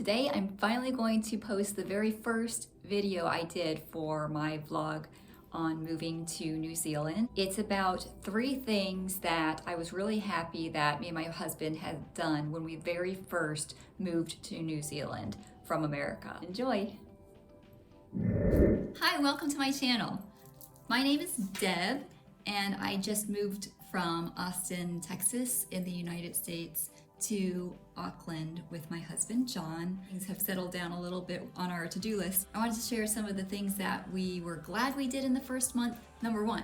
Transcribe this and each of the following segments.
Today I'm finally going to post the very first video I did for my vlog on moving to New Zealand. It's about 3 things that I was really happy that me and my husband had done when we very first moved to New Zealand from America. Enjoy! Hi, welcome to my channel. My name is Deb and I just moved from Austin, Texas in the United States to Auckland with my husband, John. Things have settled down a little bit on our to-do list. I wanted to share some of the things that we were glad we did in the first month. Number 1,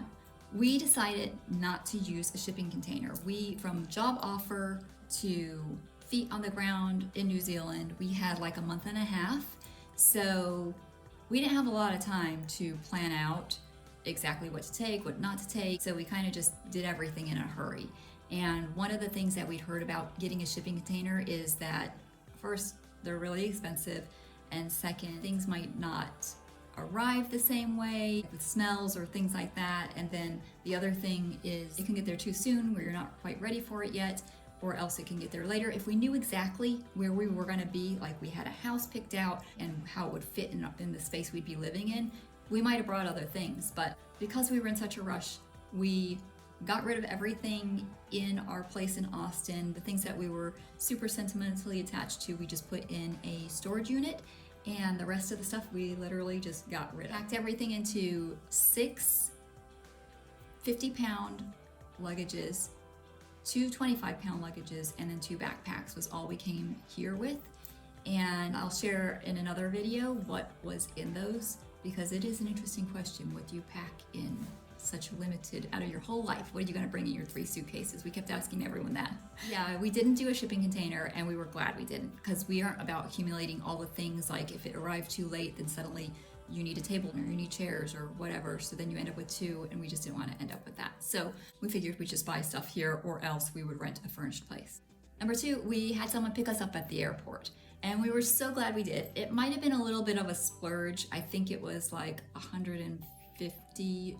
we decided not to use a shipping container. From job offer to feet on the ground in New Zealand, we had like a month and a half. So we didn't have a lot of time to plan out exactly what to take, what not to take. So we kind of just did everything in a hurry. And one of the things that we'd heard about getting a shipping container is that first, they're really expensive, and second, things might not arrive the same way with smells or things like that. And then the other thing is it can get there too soon where you're not quite ready for it yet, or else it can get there later. If we knew exactly where we were going to be, like we had a house picked out and how it would fit in the space we'd be living in, we might have brought other things. But because we were in such a rush, we got rid of everything in our place in Austin. The things that we were super sentimentally attached to, we just put in a storage unit, and the rest of the stuff we literally just got rid of. Packed everything into 6 50-pound luggages, 2 25-pound luggages, and then 2 backpacks was all we came here with. And I'll share in another video what was in those, because it is an interesting question. What do you pack in such limited, out of your whole life? What are you going to bring in your 3 suitcases? We kept asking everyone that. Yeah, we didn't do a shipping container, and we were glad we didn't, because we aren't about accumulating all the things. Like if it arrived too late, then suddenly you need a table or you need chairs or whatever, so then you end up with 2, and we just didn't want to end up with that. So we figured we'd just buy stuff here, or else we would rent a furnished place. Number 2, we had someone pick us up at the airport, and we were so glad we did. It might have been a little bit of a splurge. I think it was like 150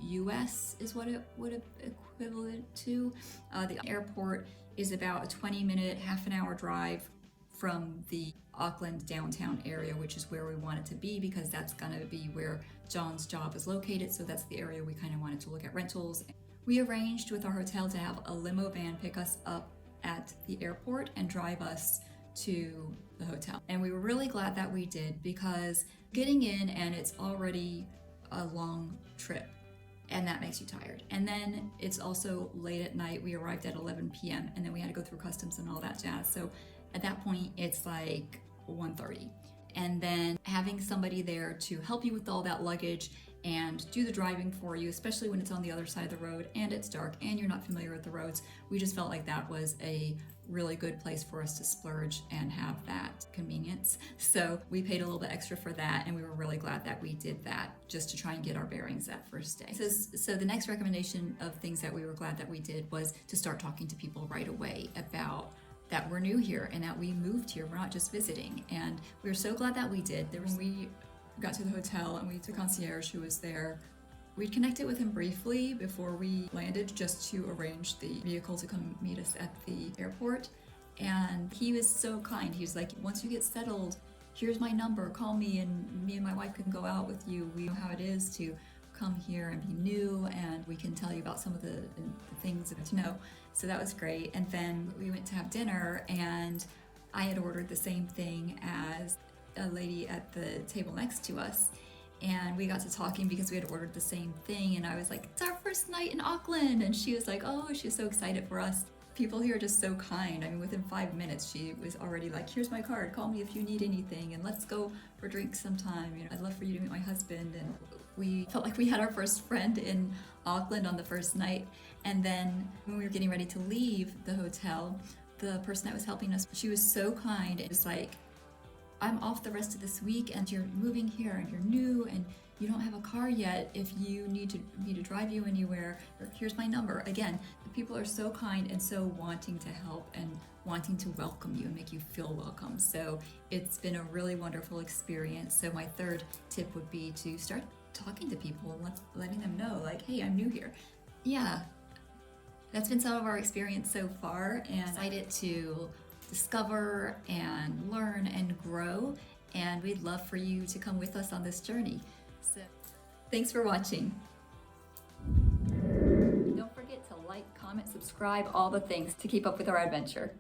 US is what it would have equivalent to. The airport is about a 20-minute, half an hour drive from the Auckland downtown area, which is where we wanted to be, because that's gonna be where John's job is located. So that's the area we kind of wanted to look at rentals. We arranged with our hotel to have a limo van pick us up at the airport and drive us to the hotel. And we were really glad that we did, because getting in and it's already a long trip, and that makes you tired. And then it's also late at night. We arrived at 11 p.m. and then we had to go through customs and all that jazz. So at that point it's like 1:30. And then having somebody there to help you with all that luggage and do the driving for you, especially when it's on the other side of the road and it's dark and you're not familiar with the roads, we just felt like that was a really good place for us to splurge and have that convenience. So we paid a little bit extra for that, and we were really glad that we did that just to try and get our bearings that first day. So the next recommendation of things that we were glad that we did was to start talking to people right away about that we're new here and that we moved here. We're not just visiting. And we were so glad that we did. When we got to the hotel and we took concierge who was there, we connected with him briefly before we landed just to arrange the vehicle to come meet us at the airport. And he was so kind. He was like, once you get settled, here's my number, call me, and me and my wife can go out with you. We know how it is to come here and be new, and we can tell you about some of the things to know. So that was great. And then we went to have dinner, and I had ordered the same thing as a lady at the table next to us. And we got to talking because we had ordered the same thing, and I was like, it's our first night in Auckland, and she was like, oh, she was so excited for us. People here are just so kind. I mean, within 5 minutes she was already like, here's my card, call me if you need anything, and let's go for drinks sometime. You know, I'd love for you to meet my husband. And we felt like we had our first friend in Auckland on the first night. And then when we were getting ready to leave the hotel, the person that was helping us, she was so kind. It was like, I'm off the rest of this week, and you're moving here and you're new and you don't have a car yet. If you need me to drive you anywhere, here's my number. Again, the people are so kind and so wanting to help and wanting to welcome you and make you feel welcome. So it's been a really wonderful experience. So my third tip would be to start talking to people and letting them know, like, hey, I'm new here. Yeah, that's been some of our experience so far, and I decided to discover and learn and grow, and we'd love for you to come with us on this journey. So thanks for watching. Don't forget to like, comment, subscribe, all the things to keep up with our adventure.